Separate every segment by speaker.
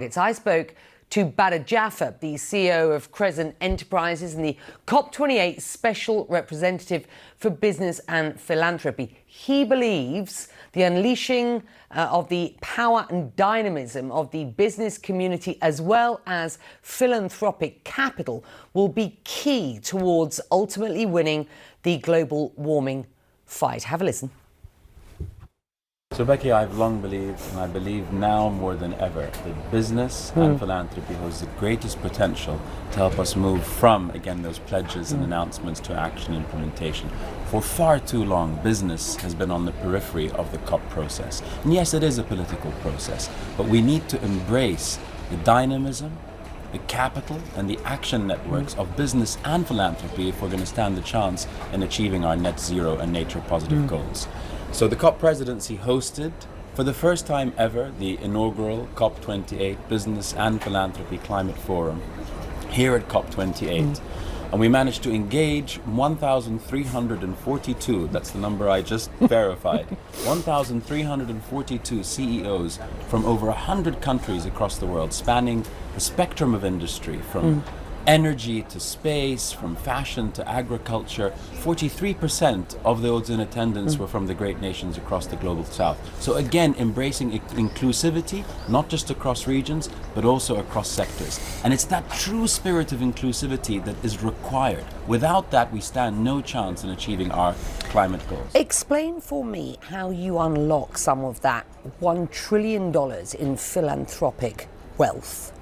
Speaker 1: I spoke to Badr Jafar, the CEO of Crescent Enterprises and the COP28 Special Representative for Business and Philanthropy. He believes the unleashing of the power and dynamism of the business community as well as philanthropic capital will be key towards ultimately winning the global warming fight. Have a listen.
Speaker 2: So Becky, I've long believed, and I believe now more than ever, that business and philanthropy holds the greatest potential to help us move from, again, those pledges and announcements to action and implementation. For far too long, business has been on the periphery of the COP process. And yes, it is a political process, but we need to embrace the dynamism, the capital and the action networks of business and philanthropy if we're going to stand a chance in achieving our net zero and nature positive goals. So the COP presidency hosted, for the first time ever, the inaugural COP28 Business and Philanthropy Climate Forum here at COP28. And we managed to engage 1,342, that's the number I just verified, 1,342 CEOs from over 100 countries across the world, spanning the spectrum of industry, from energy to space, from fashion to agriculture. 43% of those in attendance were from the great nations across the global south. So again, embracing inclusivity, not just across regions, but also across sectors. And it's that true spirit of inclusivity that is required. Without that, we stand no chance in achieving our climate goals.
Speaker 1: Explain for me how you unlock some of that $1 trillion in philanthropic wealth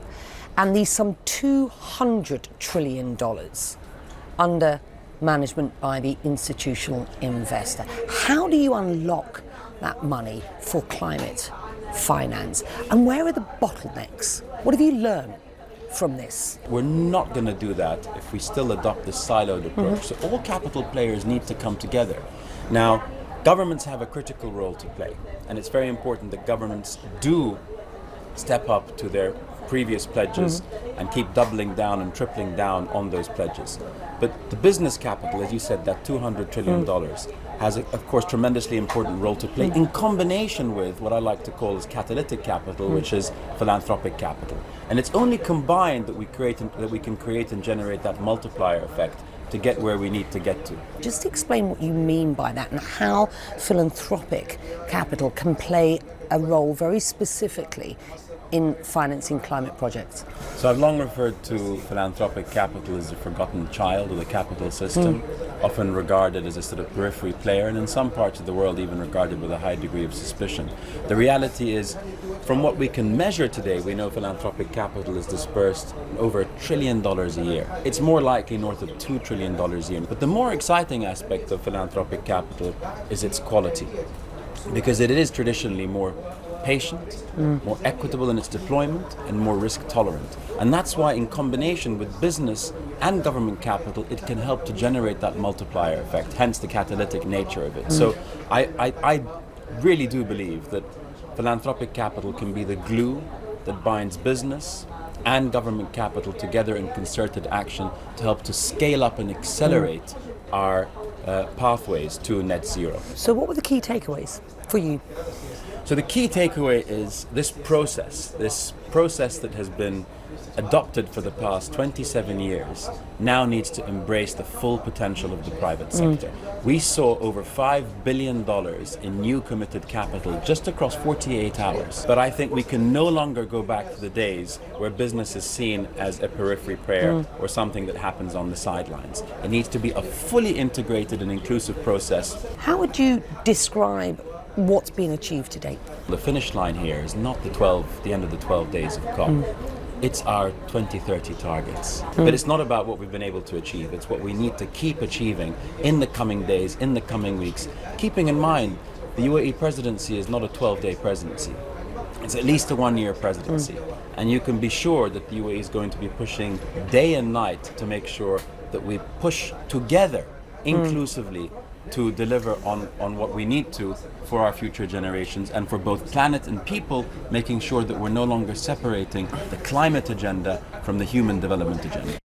Speaker 1: and the some $200 trillion under management by the institutional investor. How do you unlock that money for climate finance? And where are the bottlenecks? What have you learned from this?
Speaker 2: We're not going to do that if we still adopt this siloed approach. So all capital players need to come together. Now, governments have a critical role to play, and it's very important that governments do step up to their previous pledges and keep doubling down and tripling down on those pledges. But the business capital, as you said, that $200 trillion has, of course, tremendously important role to play in combination with what I like to call as catalytic capital, which is philanthropic capital. And it's only combined that we can create and generate that multiplier effect to get where we need to get to.
Speaker 1: Just explain what you mean by that and how philanthropic capital can play a role very specifically in financing climate projects.
Speaker 2: So I've long referred to philanthropic capital as the forgotten child of the capital system, often regarded as a sort of periphery player, and in some parts of the world even regarded with a high degree of suspicion. The reality is, from what we can measure today, we know philanthropic capital is dispersed over $1 trillion a year. It's more likely north of $2 trillion a year. But the more exciting aspect of philanthropic capital is its quality, because it is traditionally more patient, more equitable in its deployment, and more risk tolerant. And that's why, in combination with business and government capital, it can help to generate that multiplier effect, hence the catalytic nature of it. So I really do believe that philanthropic capital can be the glue that binds business and government capital together in concerted action to help to scale up and accelerate our pathways to net zero.
Speaker 1: So what were the key takeaways for you?
Speaker 2: So the key takeaway is this process that has been adopted for the past 27 years now needs to embrace the full potential of the private sector. We saw over $5 billion in new committed capital just across 48 hours. But I think we can no longer go back to the days where business is seen as a periphery player or something that happens on the sidelines. It needs to be a fully integrated and inclusive process.
Speaker 1: How would you describe what's been achieved to date?
Speaker 2: The finish line here is not the end of the 12 days of COP. It's our 2030 targets. But it's not about what we've been able to achieve. It's what we need to keep achieving in the coming days, in the coming weeks. Keeping in mind, the UAE presidency is not a 12-day presidency. It's at least a one-year presidency. And you can be sure that the UAE is going to be pushing day and night to make sure that we push together, inclusively, to deliver on what we need to for our future generations and for both planet and people, making sure that we're no longer separating the climate agenda from the human development agenda.